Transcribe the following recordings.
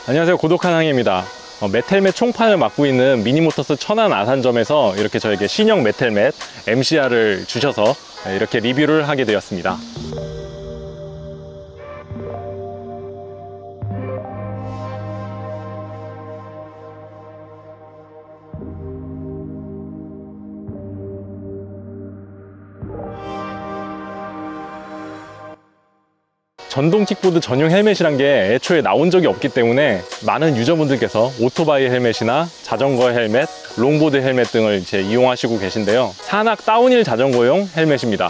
안녕하세요, 고독한 항해입니다. 메텔맷 총판을 맡고 있는 미니모터스 천안 아산점에서 이렇게 저에게 신형 메텔맷 MCR을 주셔서 이렇게 리뷰를 하게 되었습니다. 전동 킥보드 전용 헬멧이란 게 애초에 나온 적이 없기 때문에 많은 유저분들께서 오토바이 헬멧이나 자전거 헬멧, 롱보드 헬멧 등을 이제 이용하시고 계신데요. 산악 다운힐 자전거용 헬멧입니다.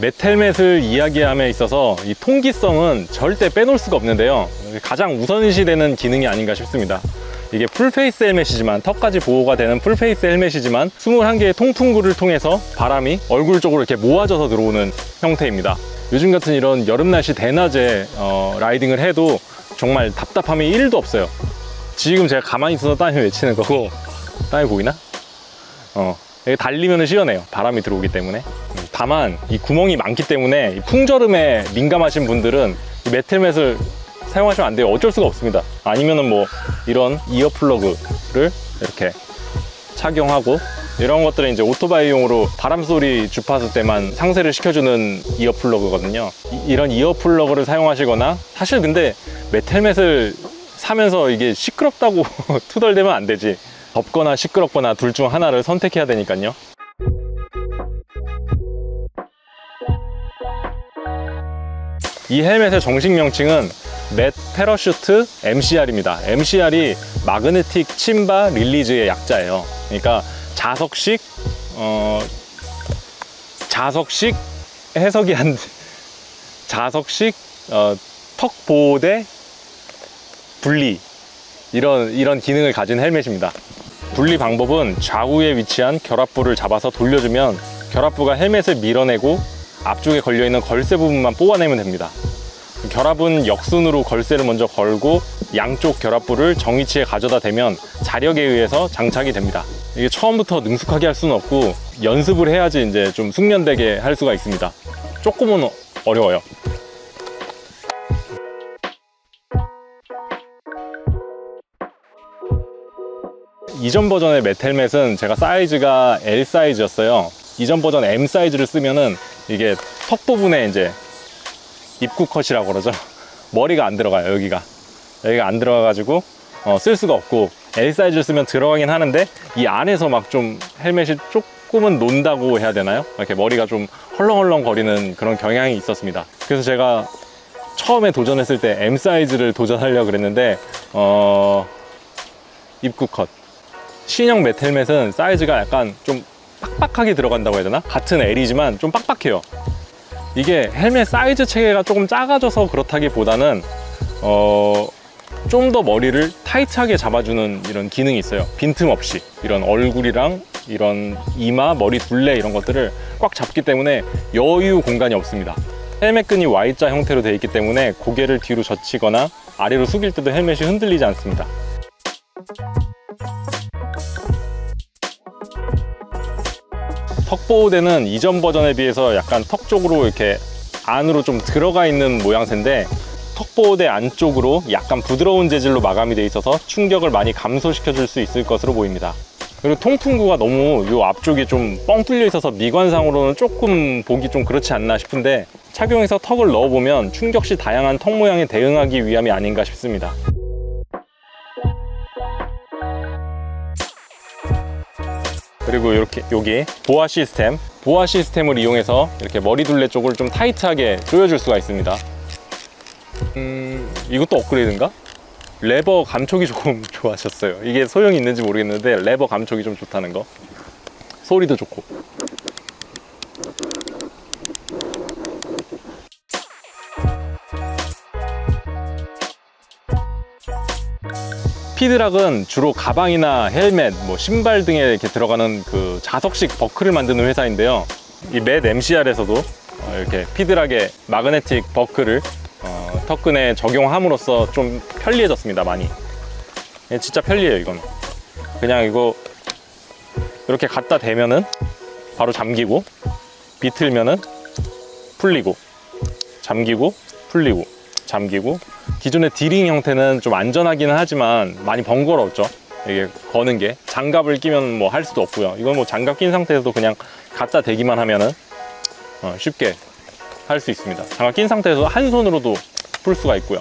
메텔맷을 이야기함에 있어서 이 통기성은 절대 빼놓을 수가 없는데요. 가장 우선시되는 기능이 아닌가 싶습니다. 이게 풀페이스 헬멧이지만, 턱까지 보호가 되는 풀페이스 헬멧이지만 21개의 통풍구를 통해서 바람이 얼굴 쪽으로 이렇게 모아져서 들어오는 형태입니다. 요즘 같은 이런 여름 날씨 대낮에 라이딩을 해도 정말 답답함이 1도 없어요. 지금 제가 가만히 있어서 땀이 맺히는 거고, 땀이 보이나? 여기 달리면 시원해요, 바람이 들어오기 때문에. 다만 이 구멍이 많기 때문에 풍절음에 민감하신 분들은 이 메텔맷을 사용하시면 안 돼요. 어쩔 수가 없습니다. 아니면은 뭐 이런 이어플러그를 이렇게 착용하고, 이런 것들은 이제 오토바이용으로 바람소리 주파수 때만 상쇄를 시켜주는 이어플러그거든요. 이런 이어플러그를 사용하시거나, 사실 근데 메텔맷을 사면서 이게 시끄럽다고 투덜대면 안 되지. 덥거나 시끄럽거나 둘 중 하나를 선택해야 되니까요. 이 헬멧의 정식 명칭은 맷 패러슈트 MCR입니다. MCR이 마그네틱 침바 릴리즈의 약자예요. 그러니까 자석식 해석이 안 자석식 턱 보호대 분리, 이런 기능을 가진 헬멧입니다. 분리 방법은 좌우에 위치한 결합부를 잡아서 돌려주면 결합부가 헬멧을 밀어내고 앞쪽에 걸려있는 걸쇠 부분만 뽑아내면 됩니다. 결합은 역순으로 걸쇠를 먼저 걸고 양쪽 결합부를 정위치에 가져다 대면 자력에 의해서 장착이 됩니다. 이게 처음부터 능숙하게 할 수는 없고 연습을 해야지 이제 좀 숙련되게 할 수가 있습니다. 조금은 어려워요. 이전 버전의 메텔맷은 제가 사이즈가 L 사이즈였어요. 이전 버전 M 사이즈를 쓰면은 이게 턱 부분에 이제 입구 컷이라고 그러죠. 머리가 안 들어가요. 여기가 안 들어가가지고 쓸 수가 없고, L 사이즈를 쓰면 들어가긴 하는데 이 안에서 막 좀 헬멧이 조금은 논다고 해야 되나요? 이렇게 머리가 좀 헐렁헐렁 거리는 그런 경향이 있었습니다. 그래서 제가 처음에 도전했을 때 M 사이즈를 도전하려고 그랬는데 입구 컷, 신형 메텔맷은 사이즈가 약간 좀 빡빡하게 들어간다고 해야 되나? 같은 L이지만 좀 빡빡해요. 이게 헬멧 사이즈 체계가 조금 작아져서 그렇다기보다는 좀 더 머리를 타이트하게 잡아주는 이런 기능이 있어요. 빈틈없이 이런 얼굴이랑 이런 이마, 머리 둘레 이런 것들을 꽉 잡기 때문에 여유 공간이 없습니다. 헬멧 끈이 Y자 형태로 되어 있기 때문에 고개를 뒤로 젖히거나 아래로 숙일 때도 헬멧이 흔들리지 않습니다. 턱 보호대는 이전 버전에 비해서 약간 턱 쪽으로 이렇게 안으로 좀 들어가 있는 모양새인데, 턱 보호대 안쪽으로 약간 부드러운 재질로 마감이 되어 있어서 충격을 많이 감소시켜 줄 수 있을 것으로 보입니다. 그리고 통풍구가 너무 이 앞쪽이 좀 뻥 뚫려 있어서 미관상으로는 조금 보기 좀 그렇지 않나 싶은데, 착용해서 턱을 넣어보면 충격 시 다양한 턱 모양에 대응하기 위함이 아닌가 싶습니다. 그리고 이렇게 여기 보아 시스템을 이용해서 이렇게 머리 둘레 쪽을 좀 타이트하게 조여줄 수가 있습니다. 이것도 업그레이드인가? 레버 감촉이 조금 좋아졌어요. 이게 소용이 있는지 모르겠는데 레버 감촉이 좀 좋다는 거. 소리도 좋고. 피드락은 주로 가방이나 헬멧, 뭐 신발 등에 이렇게 들어가는 그 자석식 버클을 만드는 회사인데요. 이 맷 MCR에서도 이렇게 피드락에 마그네틱 버클을 턱끈에 적용함으로써 좀 편리해졌습니다. 많이. 진짜 편리해요. 이건 그냥 이거 이렇게 갖다 대면은 바로 잠기고, 비틀면은 풀리고, 잠기고 풀리고 잠기고. 기존의 디링 형태는 좀 안전하기는 하지만 많이 번거롭죠. 이게 거는 게. 장갑을 끼면 뭐 할 수도 없고요. 이건 뭐 장갑 낀 상태에서도 그냥 갖다 대기만 하면은 쉽게 할 수 있습니다. 장갑 낀 상태에서 한 손으로도 풀 수가 있고요.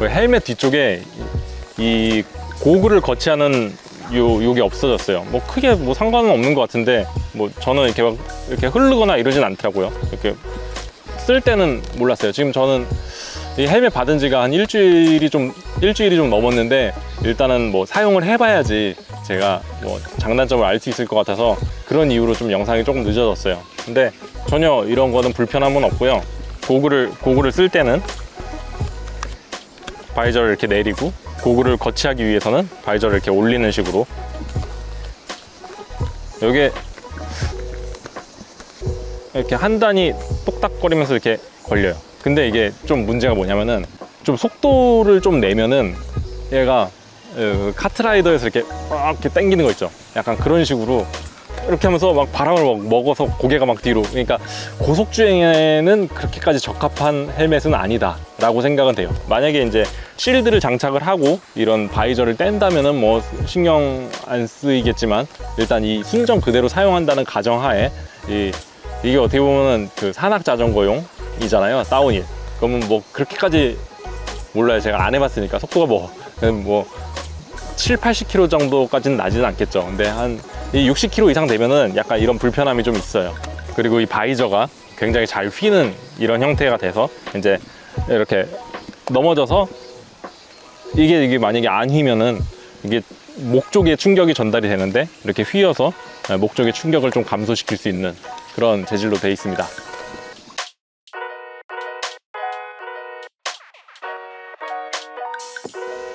헬멧 뒤쪽에 이 고글을 거치하는 요게 없어졌어요. 뭐 크게 뭐 상관은 없는 것 같은데, 뭐 저는 이렇게 막 이렇게 흐르거나 이러진 않더라고요. 이렇게 쓸 때는 몰랐어요. 지금 저는 이 헬멧 받은 지가 한 일주일이 좀 넘었는데, 일단은 뭐 사용을 해봐야지 제가 뭐 장단점을 알 수 있을 것 같아서 그런 이유로 좀 영상이 조금 늦어졌어요. 근데 전혀 이런 거는 불편함은 없고요. 고글을 쓸 때는 바이저를 이렇게 내리고, 고글을 거치하기 위해서는 바이저를 이렇게 올리는 식으로. 여기에 이렇게 한 단이 똑딱거리면서 이렇게 걸려요. 근데 이게 좀 문제가 뭐냐면은, 좀 속도를 좀 내면은 얘가 카트라이더에서 이렇게 당기는 거 있죠. 약간 그런 식으로 이렇게 하면서 막 바람을 먹어서 고개가 막 뒤로. 그러니까 고속주행에는 그렇게까지 적합한 헬멧은 아니다 라고 생각은 돼요. 만약에 이제 실드를 장착을 하고 이런 바이저를 뗀다면은 뭐 신경 안 쓰이겠지만, 일단 이 순정 그대로 사용한다는 가정하에 이게 어떻게 보면은 그 산악 자전거용이잖아요. 다운힐. 그러면 뭐 그렇게까지 몰라요. 제가 안 해봤으니까. 속도가 뭐 7, 80km 정도까지는 나지는 않겠죠. 근데 한 60km 이상 되면은 약간 이런 불편함이 좀 있어요. 그리고 이 바이저가 굉장히 잘 휘는 이런 형태가 돼서 이제 이렇게 넘어져서 이게 만약에 안 휘면은 이게 목 쪽에 충격이 전달이 되는데, 이렇게 휘어서 목 쪽의 충격을 좀 감소시킬 수 있는 그런 재질로 되어 있습니다.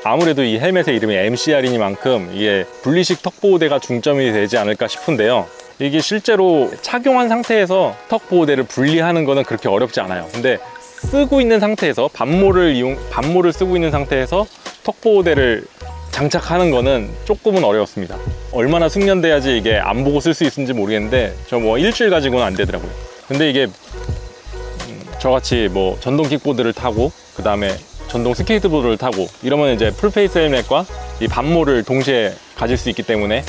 아무래도 이 헬멧의 이름이 MCR이니만큼 이게 분리식 턱 보호대가 중점이 되지 않을까 싶은데요. 이게 실제로 착용한 상태에서 턱 보호대를 분리하는 거는 그렇게 어렵지 않아요. 근데 쓰고 있는 상태에서 반모를 쓰고 있는 상태에서 턱 보호대를 장착하는 거는 조금은 어려웠습니다. 얼마나 숙련돼야지 이게 안 보고 쓸 수 있는지 모르겠는데, 저 뭐 일주일 가지고는 안 되더라고요. 근데 이게 저같이 뭐 전동 킥보드를 타고 그 다음에 전동 스케이트보드를 타고 이러면 이제 풀페이스 헬멧과 이 반모를 동시에 가질 수 있기 때문에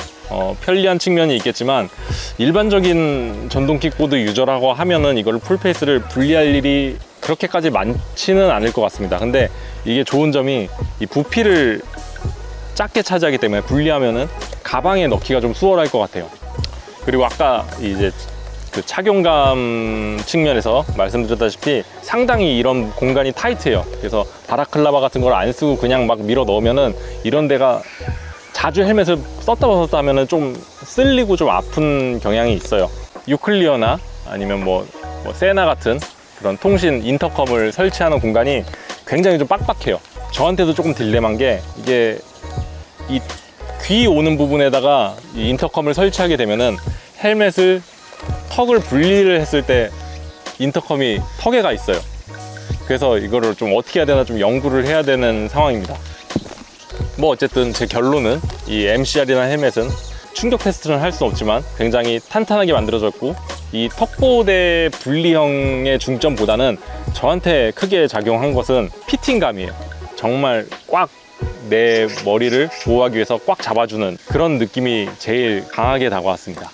편리한 측면이 있겠지만, 일반적인 전동 킥보드 유저라고 하면은 이걸 풀페이스를 분리할 일이 그렇게까지 많지는 않을 것 같습니다. 근데 이게 좋은 점이 이 부피를 작게 차지하기 때문에 분리하면은 가방에 넣기가 좀 수월할 것 같아요. 그리고 아까 이제 그 착용감 측면에서 말씀드렸다시피 상당히 이런 공간이 타이트해요. 그래서 바라클라바 같은 걸 안 쓰고 그냥 막 밀어 넣으면은 이런 데가, 자주 헬멧을 썼다 벗었다 하면은 좀 쓸리고 좀 아픈 경향이 있어요. 유클리어나 아니면 뭐 세나 같은 그런 통신 인터컴을 설치하는 공간이 굉장히 좀 빡빡해요. 저한테도 조금 딜레마인 게, 이게 이 귀 오는 부분에다가 이 인터컴을 설치하게 되면은 턱을 분리를 했을 때 인터컴이 턱에 가 있어요. 그래서 이거를 좀 어떻게 해야 되나 좀 연구를 해야 되는 상황입니다. 뭐 어쨌든 제 결론은 이 MCR이라는 헬멧은 충격 테스트는 할 수는 없지만 굉장히 탄탄하게 만들어졌고, 이 턱보호대 분리형의 중점보다는 저한테 크게 작용한 것은 피팅감이에요. 정말 꽉 내 머리를 보호하기 위해서 꽉 잡아주는 그런 느낌이 제일 강하게 다가왔습니다.